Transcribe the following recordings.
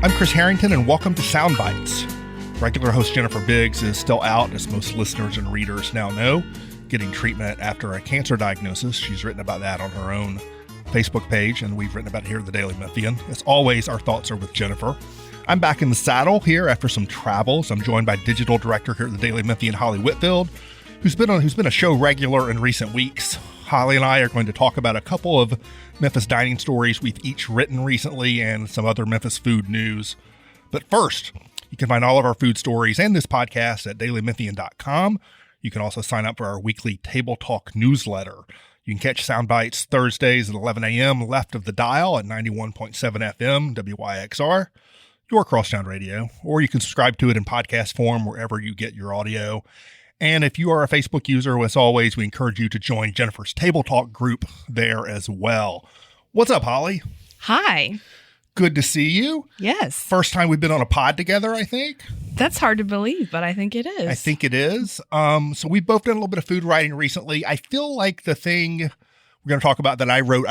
I'm Chris Herrington, and welcome to Sound Bites. Regular host Jennifer Biggs is still out, as most listeners and readers now know, getting treatment after a cancer diagnosis. She's written about that on her own Facebook page, and we've written about it here at the Daily Memphian. As always, our thoughts are with Jennifer. I'm back in the saddle here after some travels. I'm joined by digital director here at the Daily Memphian, Holly Whitfield, who's been a show regular in recent weeks. Holly and I are going to talk about a couple of Memphis dining stories we've each written recently and some other Memphis food news. But first, you can find all of our food stories and this podcast at dailymemphian.com. You can also sign up for our weekly Table Talk newsletter. You can catch Sound Bites Thursdays at 11 a.m. left of the dial at 91.7 FM WYXR, your crosstown radio, or you can subscribe to it in podcast form wherever you get your audio. And if you are a Facebook user, as always, we encourage you to join Jennifer's Table Talk group there as well. What's up, Holly? Hi. Good to see you. Yes. First time we've been on a pod together, I think. That's hard to believe, but I think it is. I think it is. So we've both done a little bit of food writing recently. I feel like the thing we're going to talk about that I wrote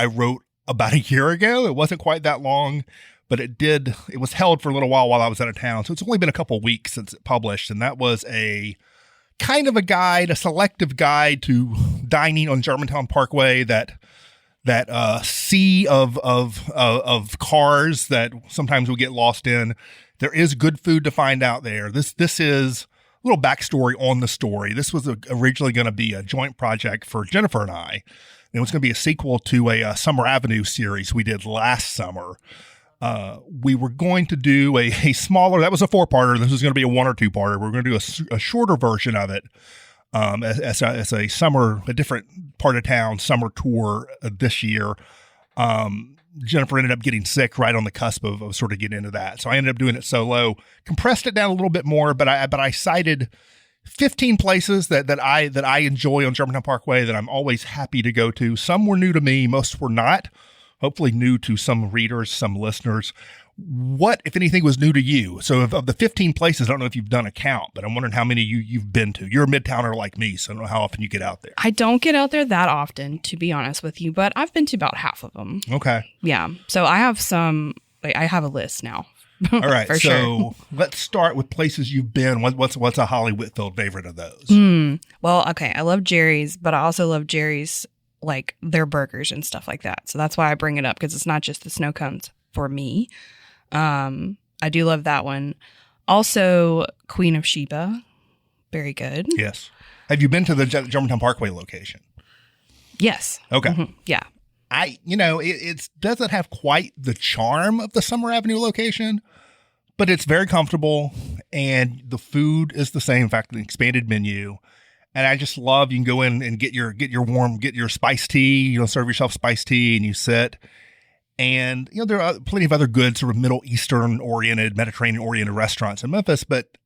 about a year ago. It wasn't quite that long, but it was held for a little while I was out of town. So it's only been a couple of weeks since it published. And that was a kind of a guide, a selective guide to dining on Germantown Parkway, that sea of cars that sometimes we get lost in. There is good food to find out there. This is a little backstory on the story. This was originally going to be a joint project for Jennifer and I. And it was going to be a sequel to a Summer Avenue series we did last summer. We were going to do a smaller, that was a 4-parter. This was going to be a 1 or 2-parter. We're going to do a shorter version of it as a different part of town summer tour this year. Jennifer ended up getting sick right on the cusp of sort of getting into that. So I ended up doing it solo, compressed it down a little bit more, but I cited 15 places that I enjoy on Germantown Parkway that I'm always happy to go to. Some were new to me, most were not. Hopefully new to some readers, some listeners. What, if anything, was new to you? So of the 15 places, I don't know if you've done a count, but I'm wondering how many you've been to. You're a Midtowner like me, so I don't know how often you get out there. I don't get out there that often, to be honest with you, but I've been to about half of them. Okay. Yeah. So I have I have a list now. All right. For so sure. Let's start with places you've been. What's a Holly Whitfield favorite of those? Well, okay. I love Jerry's, but I also love Jerry's, like their burgers and stuff like that. So that's why I bring it up, because it's not just the snow cones for me. I do love that one. Also, Queen of Sheba. Very good. Yes. Have you been to the Germantown Parkway location? Yes. Okay. Mm-hmm. Yeah. It doesn't have quite the charm of the Summer Avenue location, but it's very comfortable and the food is the same. In fact, the expanded menu. And I just love, you can go in and get your spiced tea, serve yourself spiced tea and you sit. And, there are plenty of other good sort of Middle Eastern oriented, Mediterranean oriented restaurants in Memphis, but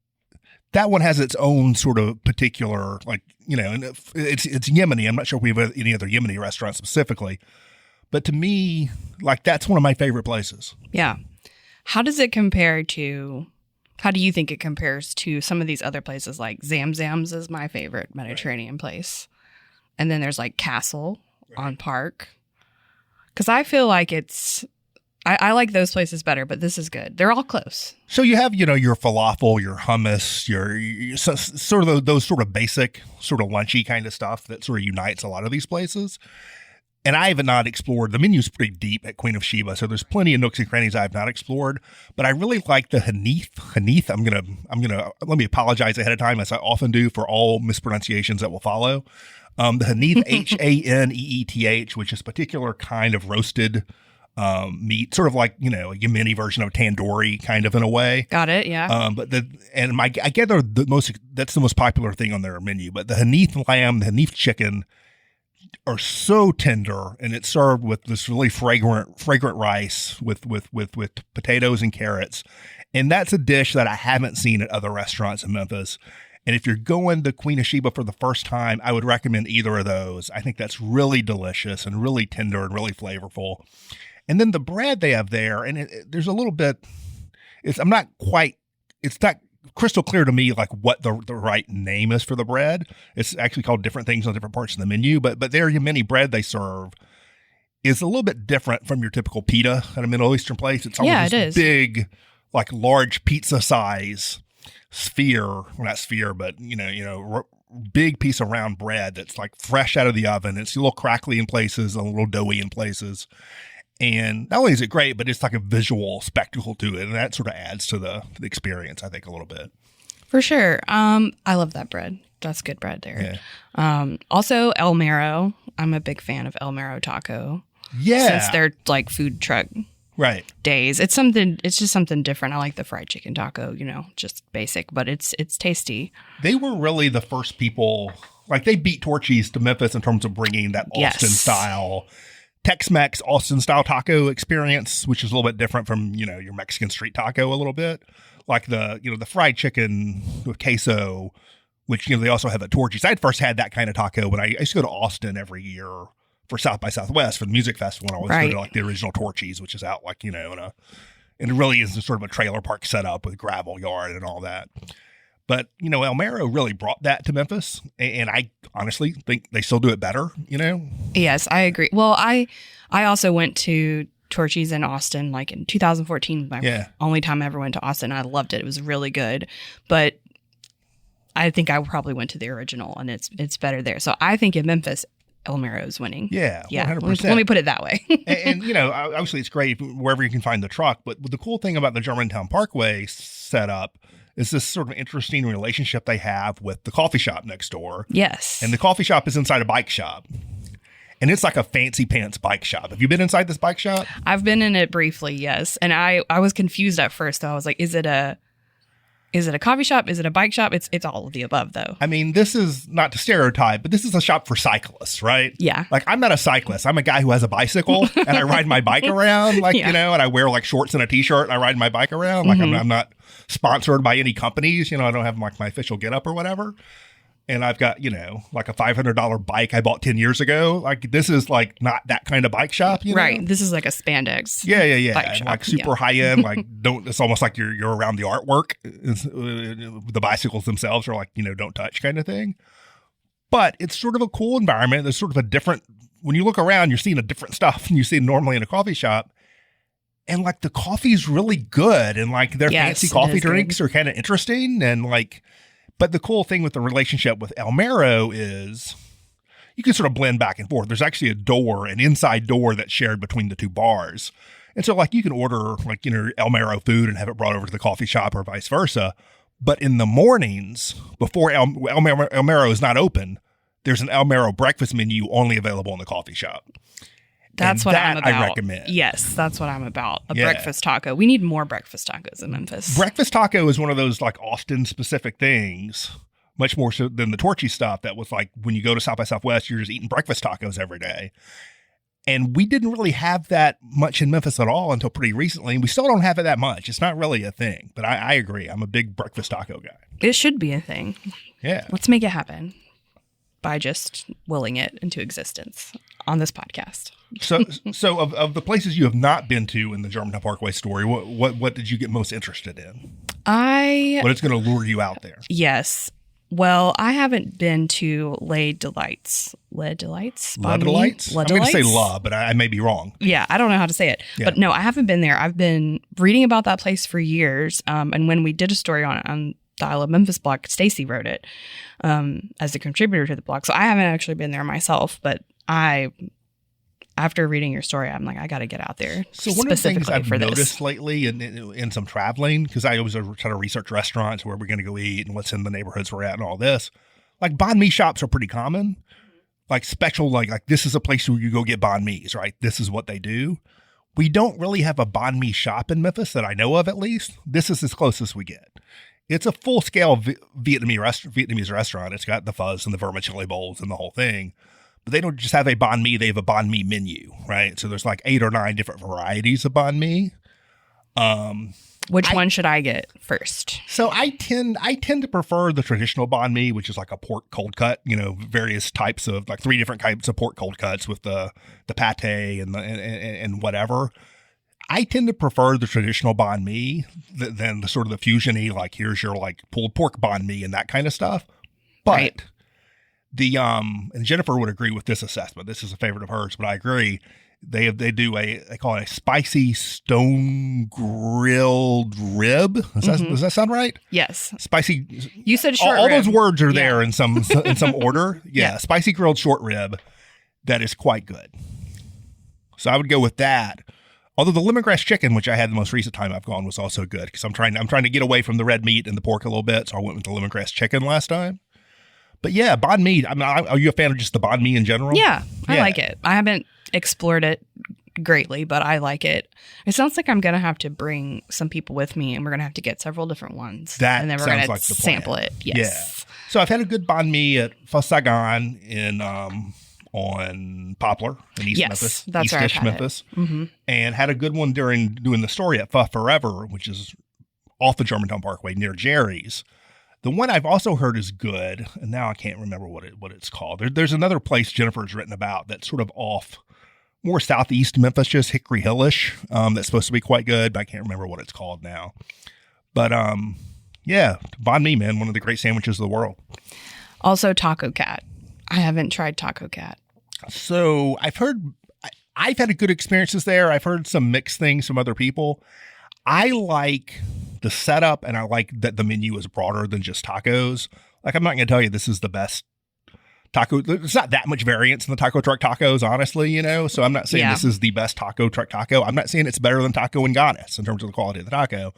that one has its own sort of particular, and it's Yemeni. I'm not sure if we have any other Yemeni restaurants specifically, but to me, that's one of my favorite places. Yeah. How do you think it compares to some of these other places? Like Zamzam's is my favorite Mediterranean place. And then there's Castle on Park. Because I feel like I like those places better, but this is good. They're all close. So you have, your falafel, your hummus, your sort of those sort of basic, sort of lunchy kind of stuff that sort of unites a lot of these places. And I have not explored. The menu's pretty deep at Queen of Sheba, so there's plenty of nooks and crannies I have not explored. But I really like the Hanith. I'm gonna let me apologize ahead of time, as I often do, for all mispronunciations that will follow. The Hanith, Haneeth, which is a particular kind of roasted meat, sort of like a Yemeni version of a tandoori, kind of in a way. Got it. Yeah. I gather that's the most popular thing on their menu. But the Hanith lamb, the Hanith chicken, are so tender, and it's served with this really fragrant rice with potatoes and carrots. And that's a dish that I haven't seen at other restaurants in Memphis. And if you're going to Queen of Sheba for the first time, I would recommend either of those. I think that's really delicious and really tender and really flavorful. And then the bread they have there, and there's a little bit, it's not crystal clear to me what the right name is for the bread. It's actually called different things on different parts of the menu, but their Yemeni bread they serve is a little bit different from your typical pita at a Middle Eastern place. It's almost big, like large pizza size sphere, well, not sphere, but big piece of round bread that's like fresh out of the oven. It's a little crackly in places, a little doughy in places. And not only is it great, but it's like a visual spectacle to it. And that sort of adds to the experience, I think, a little bit. For sure. I love that bread. That's good bread there. Yeah. Also, El Mero. I'm a big fan of El Mero Taco. Yeah. Since they're like food truck days. It's just something different. I like the fried chicken taco, just basic, but it's tasty. They were really the first people, like they beat Torchy's to Memphis in terms of bringing that Austin style, Tex-Mex Austin style taco experience, which is a little bit different from, your Mexican street taco a little bit. Like the fried chicken with queso, which, they also have at Torchy's. I'd first had that kind of taco when I used to go to Austin every year for South by Southwest for the music festival. And I always go to like the original Torchy's, which is out like, and it really is sort of a trailer park setup with gravel yard and all that. But, El Mero really brought that to Memphis. And I honestly think they still do it better, Yes, I agree. Well, I also went to Torchy's in Austin, like in 2014, my only time I ever went to Austin. I loved it. It was really good. But I think I probably went to the original and it's better there. So I think in Memphis, El Mero is winning. Yeah, 100%. Let me put it that way. and obviously it's great wherever you can find the truck. But the cool thing about the Germantown Parkway setup is this sort of interesting relationship they have with the coffee shop next door. Yes. And the coffee shop is inside a bike shop. And it's like a fancy pants bike shop. Have you been inside this bike shop? I've been in it briefly, yes. And I was confused at first, though. I was like, is it a coffee shop? Is it a bike shop? It's all of the above, though. I mean, this is not to stereotype, but this is a shop for cyclists, right? Yeah. Like, I'm not a cyclist. I'm a guy who has a bicycle, and I ride my bike around, and I wear, like, shorts and a T-shirt, and I ride my bike around. Like, I'm not sponsored by any companies. I don't have, like, my official get-up or whatever. And I've got, like a $500 bike I bought 10 years ago. Like, this is like not that kind of bike shop, Right. This is like a spandex. Yeah. Bike shop. Like super high end. Like, it's almost like you're around the artwork. The bicycles themselves are like, don't touch kind of thing. But it's sort of a cool environment. There's sort of a different, when you look around, you're seeing a different stuff than you see normally in a coffee shop. And like the coffee's really good. And like their fancy coffee drinks are kind of interesting. And like, but the cool thing with the relationship with El Mero is you can sort of blend back and forth. There's actually an inside door that's shared between the two bars. And so like you can order like, El Mero food and have it brought over to the coffee shop or vice versa. But in the mornings before El Mero is not open, there's an El Mero breakfast menu only available in the coffee shop. That's what I'm about. I recommend. Yes, that's what I'm about. A breakfast taco. We need more breakfast tacos in Memphis. Breakfast taco is one of those like Austin specific things, much more so than the Torchy stuff that was like when you go to South by Southwest, you're just eating breakfast tacos every day. And we didn't really have that much in Memphis at all until pretty recently. We still don't have it that much. It's not really a thing. But I agree. I'm a big breakfast taco guy. It should be a thing. Yeah. Let's make it happen by just willing it into existence on this podcast. So of the places you have not been to in the Germantown Parkway story, what did you get most interested in? What is going to lure you out there? Yes. Well, I haven't been to Les Delights. Les Delights? Les Delights? I'm going to say La, but I may be wrong. Yeah, I don't know how to say it. Yeah. But no, I haven't been there. I've been reading about that place for years. And when we did a story on the I Love Memphis blog, Stacy wrote it as a contributor to the blog. So I haven't actually been there myself, but after reading your story, I'm like, I got to get out there. So one of the things I've noticed lately in some traveling, because I always try to research restaurants, where we're going to go eat and what's in the neighborhoods we're at and all this, like banh mi shops are pretty common. Like special, like this is a place where you go get banh mi's, right? This is what they do. We don't really have a banh mi shop in Memphis that I know of, at least. This is as close as we get. It's a full-scale Vietnamese restaurant. It's got the fuzz and the vermicelli bowls and the whole thing. But they don't just have a banh mi, they have a banh mi menu, right? So there's like 8 or 9 different varieties of banh mi. Which one should I get first? So I tend to prefer the traditional banh mi, which is like a pork cold cut, various types of, like 3 different types of pork cold cuts with the pate and whatever. I tend to prefer the traditional banh mi than the sort of the fusion-y, like here's your like pulled pork banh mi and that kind of stuff. But right. And Jennifer would agree with this assessment. This is a favorite of hers, but I agree. They call it a spicy stone grilled rib. Does that sound right? Yes. Spicy. You said short all rib. those words are there in some order. Yeah, spicy grilled short rib. That is quite good. So I would go with that. Although the lemongrass chicken, which I had the most recent time I've gone, was also good because I'm trying to get away from the red meat and the pork a little bit. So I went with the lemongrass chicken last time. But yeah, banh mi. I mean, are you a fan of just the banh mi in general? Yeah, I like it. I haven't explored it greatly, but I like it. It sounds like I'm going to have to bring some people with me, and we're going to have to get several different ones. And then we're going to sample it. Yes. Yeah. So I've had a good banh mi at Pho Saigon in on Poplar in East Memphis. That's where I've had Memphis. And had a good one during doing the story at Pho Forever, which is off the Germantown Parkway near Jerry's. The one I've also heard is good, and now I can't remember what it's called. There's another place Jennifer's written about that's sort of off, more southeast Memphis, just Hickory Hillish. That's supposed to be quite good, but I can't remember what it's called now. But yeah, banh mi, man, one of the great sandwiches of the world. Also, Taco Cat. I haven't tried Taco Cat. So I've had good experiences there. I've heard some mixed things from other people. I like the setup, and I like that the menu is broader than just tacos. Like, I'm not going to tell you this is the best taco. There's not that much variance in the taco truck tacos, honestly, So I'm not saying this is the best taco truck taco. I'm not saying it's better than Taco and Ganas in terms of the quality of the taco.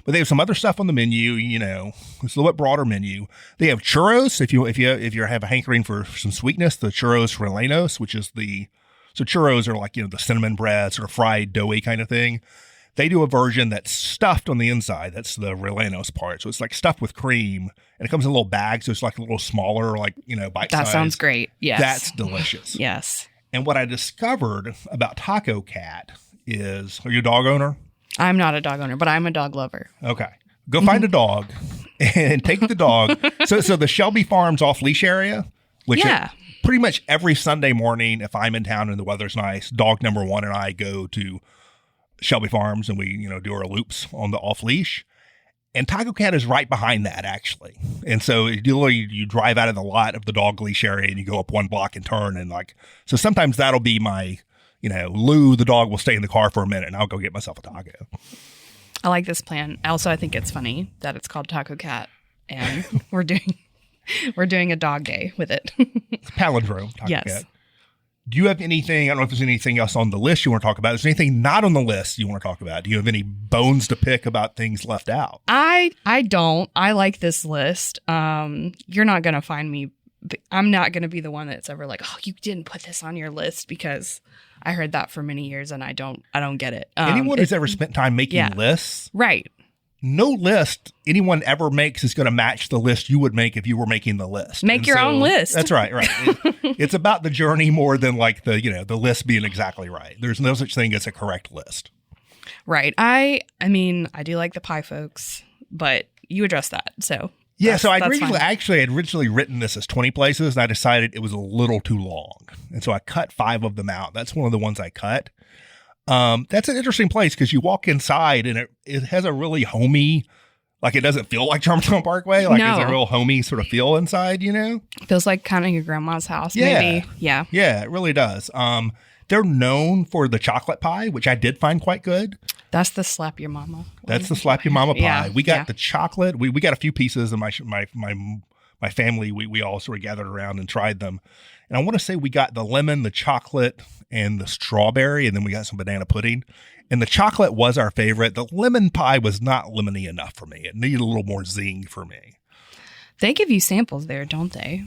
But they have some other stuff on the menu, It's a little bit broader menu. They have churros. If you have a hankering for some sweetness, the churros rellenos, which is so churros are like, the cinnamon bread, sort of fried, doughy kind of thing. They do a version that's stuffed on the inside. That's the rellenos part. So it's like stuffed with cream, and it comes in a little bag. So it's like a little smaller, bite size. That sounds great. Yes. That's delicious. Yes. And what I discovered about Taco Cat is, are you a dog owner? I'm not a dog owner, but I'm a dog lover. Okay. Go find a dog and take the dog. So the Shelby Farms off leash area, which pretty much every Sunday morning, if I'm in town and the weather's nice, dog number one and I go to Shelby Farms, and we, do our loops on the off leash. And Taco Cat is right behind that, actually. And so you drive out of the lot of the dog leash area and you go up one block and turn, and so sometimes that'll be my, Lou, the dog, will stay in the car for a minute and I'll go get myself a taco. I like this plan. Also, I think it's funny that it's called Taco Cat, and we're doing a dog day with it. It's palindrome, Taco Cat. Do you have anything, I don't know if there's anything else on the list you want to talk about. Is there anything not on the list you want to talk about? Do you have any bones to pick about things left out? I don't. I like this list. You're not going to find me. I'm not going to be the one that's ever like, oh, you didn't put this on your list, because I heard that for many years and I don't get it. Anyone who's ever spent time making lists. Right. No list anyone ever makes is going to match the list you would make if you were making the list. Make your own list. That's right. It's about the journey more than the list being exactly right. There's no such thing as a correct list. Right. I mean, I do like the pie folks, but you addressed that. So yeah. So I'd originally written this as 20 places, and I decided it was a little too long. And so I cut 5 of them out. That's one of the ones I cut. That's an interesting place because you walk inside and it has a really homey, it doesn't feel like Germantown Parkway. It's a real homey sort of feel inside, Feels like kind of your grandma's house, maybe. Yeah. Yeah, it really does. They're known for the chocolate pie, which I did find quite good. That's the slap your mama. That's the slap your mama pie. Yeah, we got the chocolate. We got a few pieces, and my family, we all sort of gathered around and tried them. And I want to say we got the lemon, the chocolate, and the strawberry, and then we got some banana pudding. And the chocolate was our favorite. The lemon pie was not lemony enough for me. It needed a little more zing for me. They give you samples there, don't they?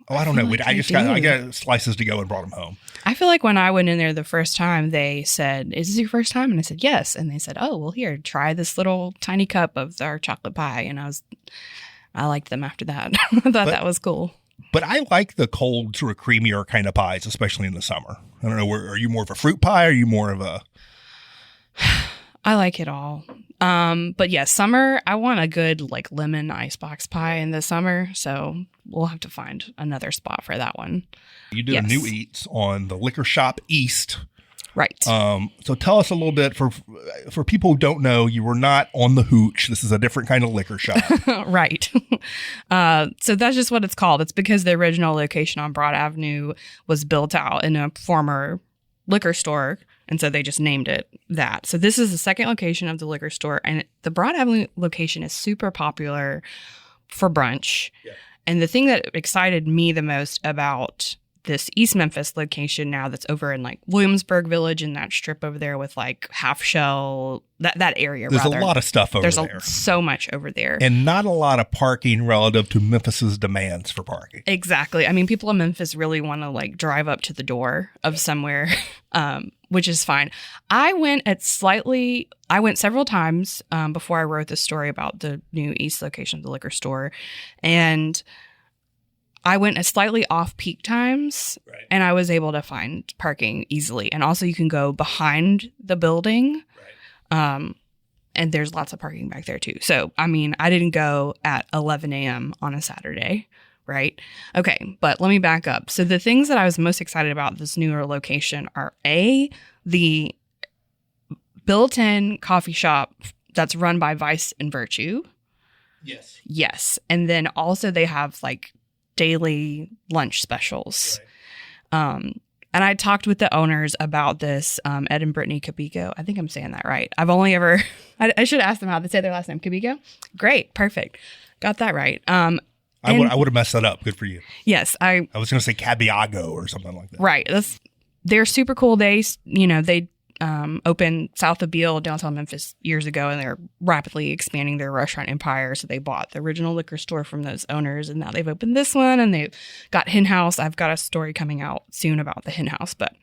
Oh, I don't know. I got slices to go and brought them home. I feel like when I went in there the first time, they said, "Is this your first time?" And I said, "Yes." And they said, "Oh, well, here, try this little tiny cup of our chocolate pie." And I liked them after that. I thought that was cool. But I like the cold, sort of creamier kind of pies, especially in the summer. I don't know. Are you more of a fruit pie? Or are you more of a... I like it all. But yeah, summer, I want a good lemon icebox pie in the summer. So we'll have to find another spot for that one. You did a new eats on the Liquor Shop East. Right. So tell us a little bit, for people who don't know, you were not on the Hooch. This is a different kind of liquor shop. Right. So that's just what it's called. It's because the original location on Broad Avenue was built out in a former liquor store. And so they just named it that. So this is the second location of the liquor store. And the Broad Avenue location is super popular for brunch. Yeah. And the thing that excited me the most about this East Memphis location now that's over in like Williamsburg Village and that strip over there with like Half Shell, that area. There's a lot of stuff over there. There's so much over there. And not a lot of parking relative to Memphis's demands for parking. Exactly. I mean, people in Memphis really want to like drive up to the door of somewhere, which is fine. I went several times before I wrote this story about the new East location of the liquor store. And I went at slightly off-peak times, right, and I was able to find parking easily. And also you can go behind the building, right, and there's lots of parking back there too. So, I mean, I didn't go at 11 a.m. on a Saturday, right? Okay, but let me back up. So the things that I was most excited about this newer location are the built-in coffee shop that's run by Vice and Virtue. Yes. And then also they have like daily lunch specials. Right. And I talked with the owners about this, Ed and Brittany Capico. I think I'm saying that right. I've only ever, I should ask them how they say their last name. Capico? Great. Perfect. Got that right. I would have messed that up. Good for you. Yes. I was going to say Cabiago or something like that. Right. They're super cool. They opened south of Beale, downtown Memphis years ago, and they're rapidly expanding their restaurant empire. So they bought the original liquor store from those owners, and now they've opened this one, and they've got Hen House. I've got a story coming out soon about the Hen House, but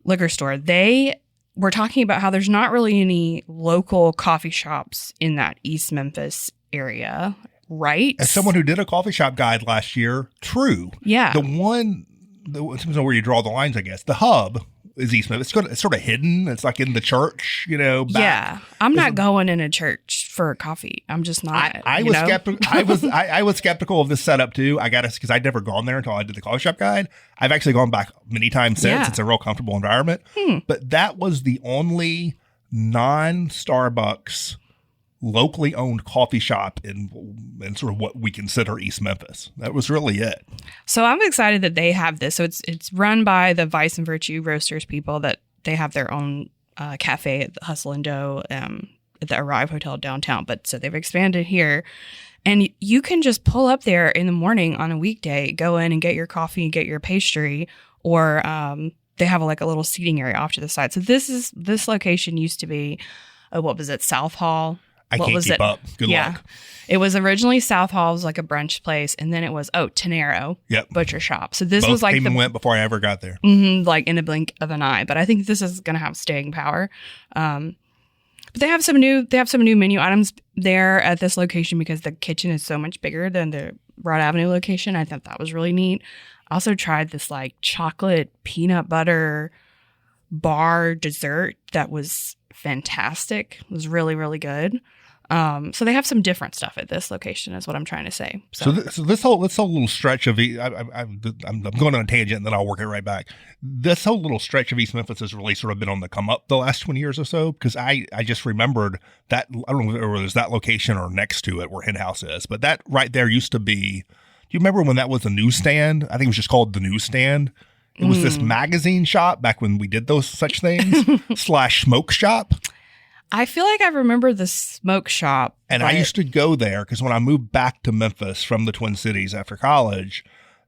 liquor store. They were talking about how there's not really any local coffee shops in that East Memphis area, right? As someone who did a coffee shop guide last year, true. Yeah. The one, it depends on where you draw the lines, I guess. The hub is East Memphis. It's sort of hidden. It's like in the church, back. Yeah. I'm not going in a church for coffee. I'm just not. I was skeptical. I was skeptical of this setup too. Because I'd never gone there until I did the coffee shop guide. I've actually gone back many times since. Yeah. It's a real comfortable environment. But that was the only non-Starbucks locally owned coffee shop in sort of what we consider East Memphis. That was really it. So I'm excited that they have this. So it's run by the Vice and Virtue Roasters people, that they have their own cafe at the Hustle and Dough at the Arrive Hotel downtown. But so they've expanded here. And you can just pull up there in the morning on a weekday, go in and get your coffee and get your pastry, or they have a little seating area off to the side. So this location used to be, what was it, South Hall? I can't keep up. Good luck. It was originally South Hall, was like a brunch place, and then it was Tenero Butcher Shop. So this was like came and went before I ever got there. Like in a blink of an eye. But I think this is going to have staying power. But they have some new menu items there at this location because the kitchen is so much bigger than the Broad Avenue location. I thought that was really neat. I also tried this like chocolate peanut butter bar dessert that was fantastic. It was really, really good. So they have some different stuff at this location, is what I'm trying to say. So this whole little stretch of I'm going on a tangent and then I'll work it right back. This whole little stretch of East Memphis has really sort of been on the come up the last 20 years or so, because I just remembered that, I don't know whether there's that location or next to it where Hen House is, but that right there used to be, do you remember when that was a newsstand? I think it was just called the newsstand. It was this magazine shop back when we did those such things / smoke shop. I feel like I remember the smoke shop. And I used to go there because when I moved back to Memphis from the Twin Cities after college,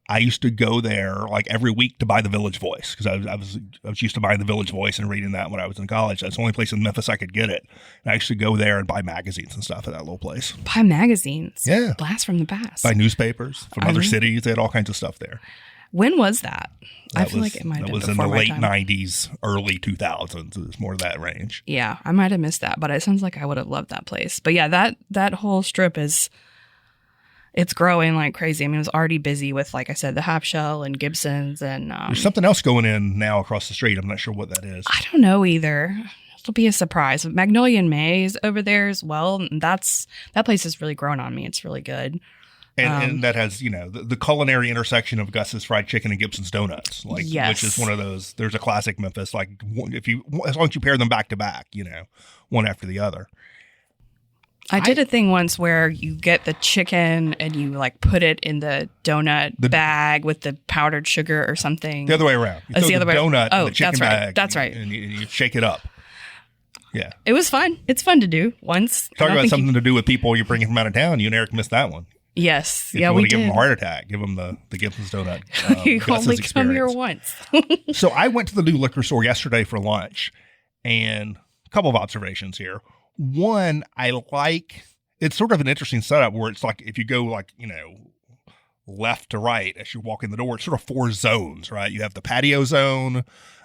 I used to go there like every week to buy the Village Voice, because I was used to buying the Village Voice and reading that when I was in college. That's the only place in Memphis I could get it. And I used to go there and buy magazines and stuff at that little place. Buy magazines? Yeah. Blast from the past. Buy newspapers from other cities. They had all kinds of stuff there. When was that? I feel like it might have been before my time. That was in the late 90s, early 2000s. It was more that range. Yeah, I might have missed that, but it sounds like I would have loved that place. But yeah, that whole strip it's growing like crazy. I mean, it was already busy with, like I said, the Half Shell and Gibson's. And there's something else going in now across the street. I'm not sure what that is. I don't know either. It'll be a surprise. Magnolia and May is over there as well. And that place has really grown on me. It's really good. And that has, the culinary intersection of Gus's Fried Chicken and Gibson's Donuts, which is one of those. There's a classic Memphis, as long as you pair them back to back, one after the other. I did a thing once where you get the chicken and you like put it in the donut bag with the powdered sugar or something. The other way around. You It's throw the other way. donut in Oh, the chicken that's right. bag. That's right. And you shake it up. Yeah. It was fun. It's fun to do once. Talk about something to do with people you're bringing from out of town. You and Eric missed that one. Yes. If yeah, you we want to did. give them a heart attack, give them the Gibson's donut. You Gus's only come here experience. once. So I went to the new liquor store yesterday for lunch, and a couple of observations here. One, it's sort of an interesting setup where it's like if you go like, left to right as you walk in the door, it's sort of 4 zones, right? You have the patio zone,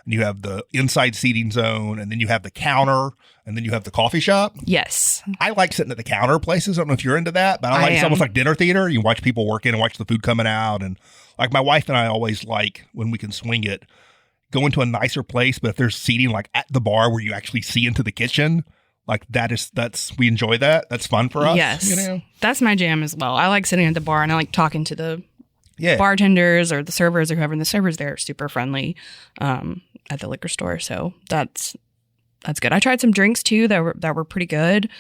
and you have the inside seating zone, and then you have the counter, and then you have the coffee shop. Yes. I like sitting at the counter places. I don't know if you're into that, but it's am. almost like dinner theater. You watch people working and watch the food coming out. And like my wife and I always like, when we can swing it, go into a nicer place, but if there's seating like at the bar where you actually see into the kitchen, like we enjoy that. That's fun for us. Yes. That's my jam as well. I like sitting at the bar and I like talking to the bartenders or the servers or whoever. And the servers there are super friendly at the liquor store. So that's good. I tried some drinks too that were pretty good.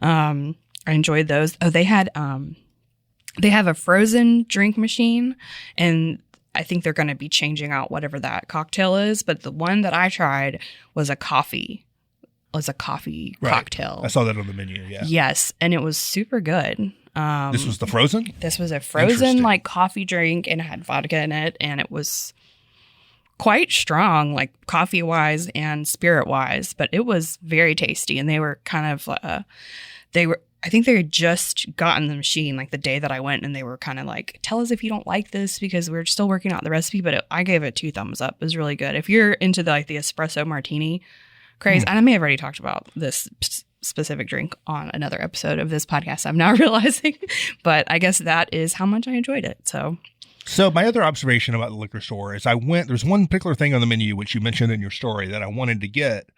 I enjoyed those. Oh, they have a frozen drink machine, and I think they're going to be changing out whatever that cocktail is. But the one that I tried was a coffee cocktail. I saw that on the menu. Yeah. Yes, and it was super good. This was the frozen? This was a frozen like coffee drink, and it had vodka in it, and it was quite strong, like coffee wise and spirit wise, but it was very tasty. And they were kind of I think they had just gotten the machine like the day that I went, and they were kind of like, tell us if you don't like this, because we're still working out the recipe. But I gave it 2 thumbs up. It was really good. If you're into the espresso martini craze, and I may have already talked about this specific drink on another episode of this podcast, I'm now realizing, but I guess that is how much I enjoyed it. So my other observation about the liquor store is there's one particular thing on the menu, which you mentioned in your story, that I wanted to get,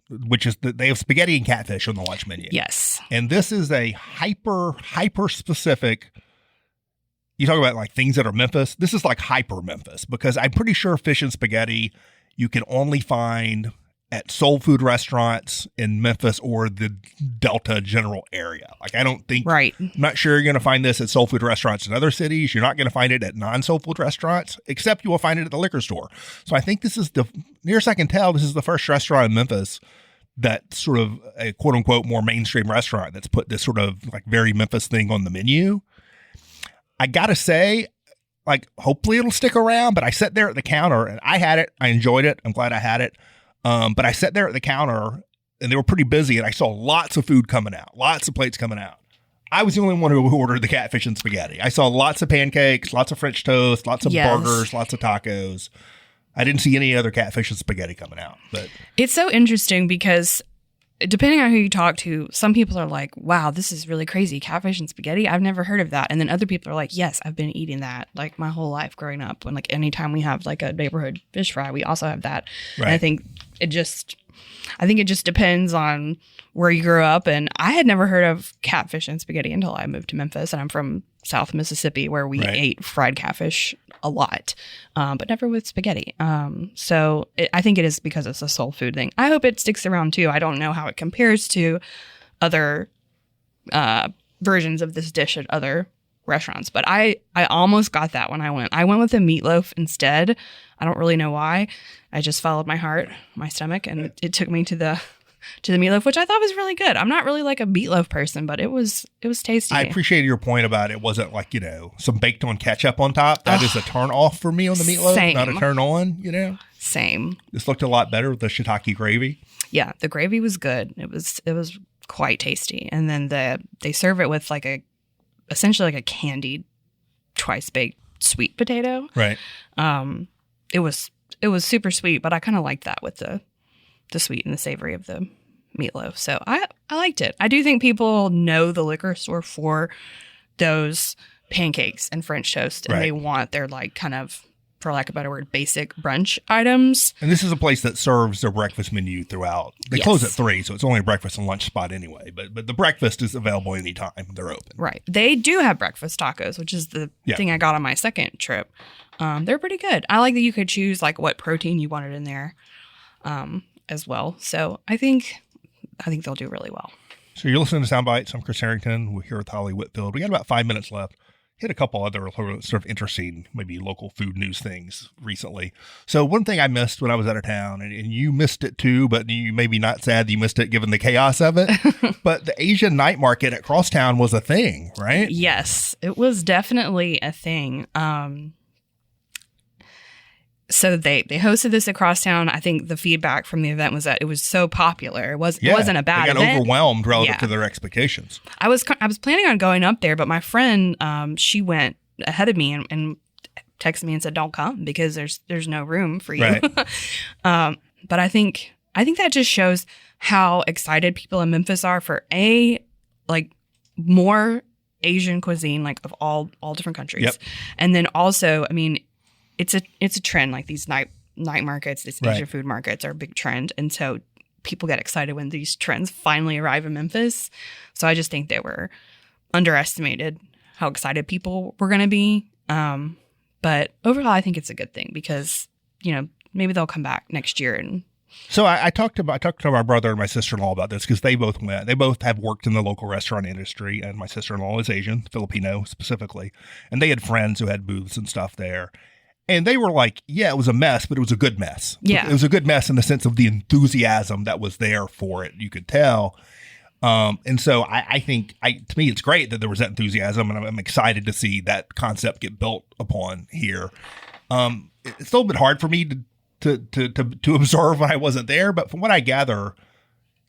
which is that they have spaghetti and catfish on the lunch menu. Yes. And this is a hyper specific, you talk about like things that are Memphis. This is like hyper Memphis, because I'm pretty sure fish and spaghetti you can only find at soul food restaurants in Memphis or the Delta general area. Like, I don't think, right. I'm not sure you're going to find this at soul food restaurants in other cities. You're not going to find it at non-soul food restaurants, except you will find it at the liquor store. So I think this is nearest I can tell, this is the first restaurant in Memphis that's sort of a quote unquote more mainstream restaurant that's put this sort of like very Memphis thing on the menu. I got to say, like, hopefully it'll stick around, but I sat there at the counter and I had it. I enjoyed it. I'm glad I had it. But I sat there at the counter and they were pretty busy, and I saw lots of food coming out, lots of plates coming out. I was the only one who ordered the catfish and spaghetti. I saw lots of pancakes, lots of French toast, lots of burgers, lots of tacos. I didn't see any other catfish and spaghetti coming out. But it's so interesting because depending on who you talk to, some people are like, wow, this is really crazy. Catfish and spaghetti? I've never heard of that. And then other people are like, yes, I've been eating that like my whole life growing up. When like anytime we have like a neighborhood fish fry, we also have that. Right. And I think it just depends on where you grew up. And I had never heard of catfish and spaghetti until I moved to Memphis. And I'm from South Mississippi, where we ate fried catfish a lot, but never with spaghetti. So I think it is because it's a soul food thing. I hope it sticks around too. I don't know how it compares to other versions of this dish at other restaurants, but I almost got that when I went. I went with a meatloaf instead. I don't really know why. I just followed my heart, my stomach, and it took me to the meatloaf, which I thought was really good. I'm not really like a meatloaf person, but it was tasty. I appreciated your point about it wasn't like, some baked on ketchup on top. That is a turn off for me on the meatloaf, not a turn on, Same. This looked a lot better with the shiitake gravy. Yeah, the gravy was good. It was quite tasty. And then they serve it with essentially like a candied twice baked sweet potato. Right. It was super sweet, but I kind of liked that with the sweet and the savory of the meatloaf. So I liked it. I do think people know the liquor store for those pancakes and French toast, and they want their like kind of, for lack of a better word, basic brunch items. And this is a place that serves their breakfast menu throughout. They close at 3, so it's only a breakfast and lunch spot anyway. But the breakfast is available anytime they're open. Right. They do have breakfast tacos, which is the thing I got on my second trip. They're pretty good. I like that you could choose like what protein you wanted in there as well. So I think they'll do really well. So you're listening to Soundbites. I'm Chris Herrington. We're here with Holly Whitfield. We got about 5 minutes left. Hit a couple other sort of interesting, maybe local food news things recently. So one thing I missed when I was out of town, and you missed it too, but you may be not sad that you missed it given the chaos of it, but the Asian night market at Crosstown was a thing, right? Yes, it was definitely a thing. So they hosted this at Crosstown. I think the feedback from the event was that it was so popular. It wasn't a bad event. They got overwhelmed relative to their expectations. I was planning on going up there, but my friend, she went ahead of me and texted me and said, "Don't come because there's no room for you." Right. But I think that just shows how excited people in Memphis are for more Asian cuisine, like of all different countries. Yep. And then also, I mean, it's a trend, like these night markets, these Asian food markets are a big trend. And so people get excited when these trends finally arrive in Memphis. So I just think they were underestimated how excited people were going to be. But overall, I think it's a good thing because, maybe they'll come back next year. And so I talked to my brother and my sister-in-law about this because they both went. They both have worked in the local restaurant industry, and my sister-in-law is Asian, Filipino specifically. And they had friends who had booths and stuff there. And they were like, yeah, it was a mess, but it was a good mess. Yeah. It was a good mess in the sense of the enthusiasm that was there for it. You could tell. And so I think to me, it's great that there was that enthusiasm, and I'm excited to see that concept get built upon here. It's a little bit hard for me to observe when I wasn't there, but from what I gather,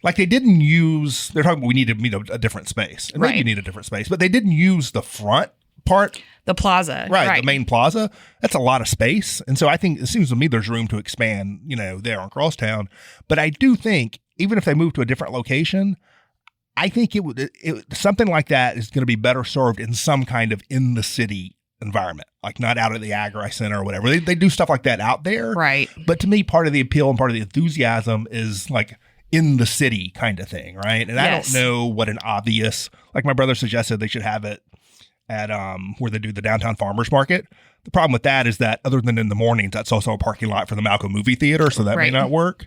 like they're talking about we need a different space. And maybe you need a different space, but they didn't use the front part. The plaza. Right, the main plaza. That's a lot of space. And so I think it seems to me there's room to expand, there on Crosstown. But I do think even if they move to a different location, I think something like that is going to be better served in some kind of in the city environment, like not out at the Agri Center or whatever. They do stuff like that out there. Right. But to me, part of the appeal and part of the enthusiasm is like in the city kind of thing, right? And I don't know what an obvious, like my brother suggested they should have it at where they do the downtown farmers market. The problem with that is that other than in the mornings, that's also a parking lot for the Malco movie theater, so that may not work.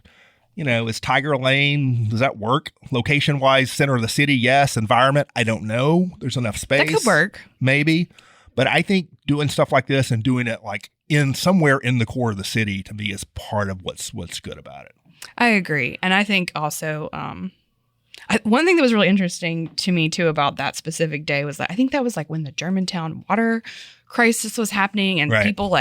Is Tiger Lane, does that work? Location-wise, center of the city, yes. Environment, I don't know. There's enough space. That could work. Maybe. But I think doing stuff like this and doing it like in somewhere in the core of the city, to me, is part of what's good about it. I agree. And I think also one thing that was really interesting to me too about that specific day was that I think that was like when the Germantown water crisis was happening and people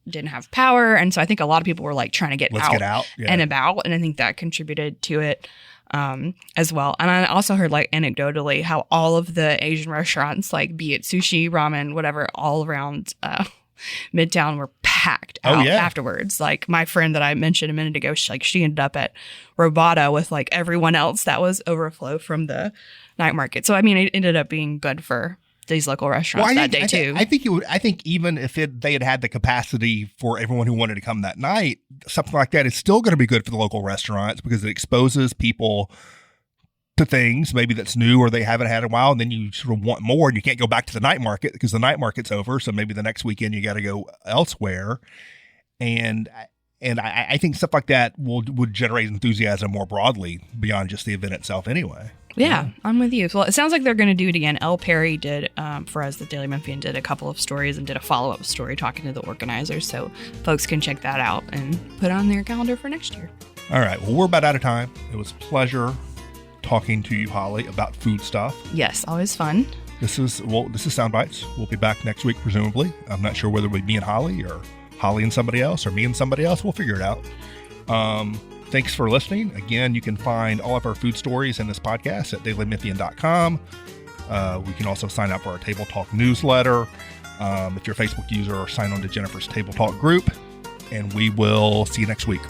didn't have power. And so I think a lot of people were like trying to get out and about. And I think that contributed to it as well. And I also heard like anecdotally how all of the Asian restaurants, like be it sushi, ramen, whatever, all around Midtown were packed out afterwards. Like my friend that I mentioned a minute ago, she ended up at Robata with like everyone else that was overflow from the night market. So I mean, it ended up being good for these local restaurants that day too. I think even if they had the capacity for everyone who wanted to come that night, something like that is still going to be good for the local restaurants because it exposes people to things maybe that's new or they haven't had in a while, and then you sort of want more and you can't go back to the night market because the night market's over. So maybe the next weekend you got to go elsewhere. And I think stuff like that would generate enthusiasm more broadly beyond just the event itself anyway. Yeah, I'm with you. Well, it sounds like they're going to do it again. Elle Perry did, for us, the Daily Memphian, did a couple of stories and did a follow-up story talking to the organizers. So folks can check that out and put it on their calendar for next year. All right. Well, we're about out of time. It was a pleasure talking to you, Holly, about food stuff. Yes, always fun. This is Soundbites. We'll be back next week, presumably. I'm not sure whether it'll be me and Holly or Holly and somebody else or me and somebody else. We'll figure it out. Thanks for listening. Again, you can find all of our food stories in this podcast at dailymemphian.com. We can also sign up for our Table Talk newsletter. If you're a Facebook user, or sign on to Jennifer's Table Talk group. And we will see you next week.